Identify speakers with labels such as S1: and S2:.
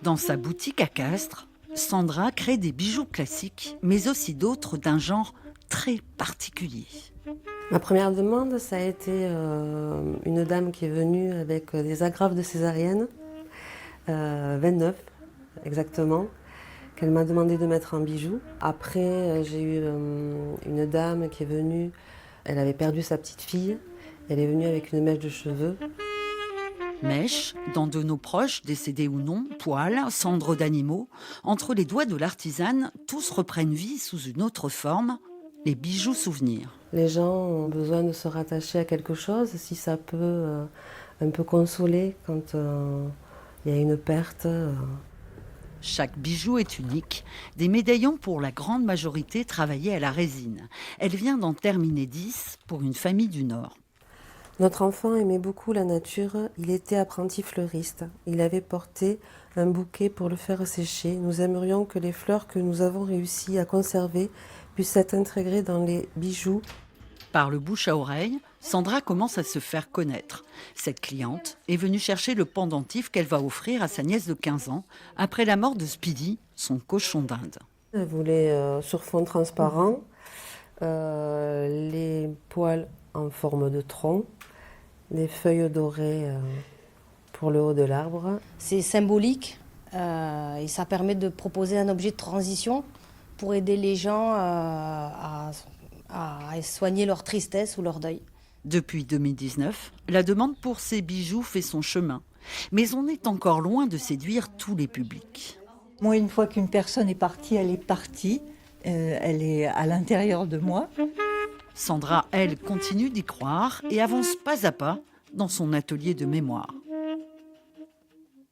S1: Dans sa boutique à Castres, Sandra crée des bijoux classiques, mais aussi d'autres d'un genre très particulier.
S2: Ma première demande, ça a été une dame qui est venue avec des agrafes de césarienne, 29 exactement, qu'elle m'a demandé de mettre en bijoux. Après, j'ai eu une dame qui est venue, elle avait perdu sa petite fille, elle est venue avec une mèche de cheveux.
S1: Mèches, dents de nos proches, décédés ou non, poils, cendres d'animaux, entre les doigts de l'artisane, tous reprennent vie sous une autre forme, les bijoux souvenirs.
S2: Les gens ont besoin de se rattacher à quelque chose, si ça peut un peu consoler quand il y a une perte.
S1: Chaque bijou est unique. Des médaillons pour la grande majorité travaillés à la résine. Elle vient d'en terminer 10 pour une famille du Nord.
S2: Notre enfant aimait beaucoup la nature, il était apprenti fleuriste. Il avait porté un bouquet pour le faire sécher. Nous aimerions que les fleurs que nous avons réussi à conserver puissent être intégrées dans les bijoux.
S1: Par le bouche à oreille, Sandra commence à se faire connaître. Cette cliente est venue chercher le pendentif qu'elle va offrir à sa nièce de 15 ans après la mort de Speedy, son cochon d'Inde.
S2: Elle voulait sur fond transparent, les poils en forme de tronc, des feuilles dorées pour le haut de l'arbre.
S3: C'est symbolique et ça permet de proposer un objet de transition pour aider les gens à soigner leur tristesse ou leur deuil.
S1: Depuis 2019, la demande pour ces bijoux fait son chemin. Mais on est encore loin de séduire tous les publics.
S4: Moi, une fois qu'une personne est partie, elle est partie. Elle est à l'intérieur de moi.
S1: Sandra, elle, continue d'y croire et avance pas à pas dans son atelier de mémoire.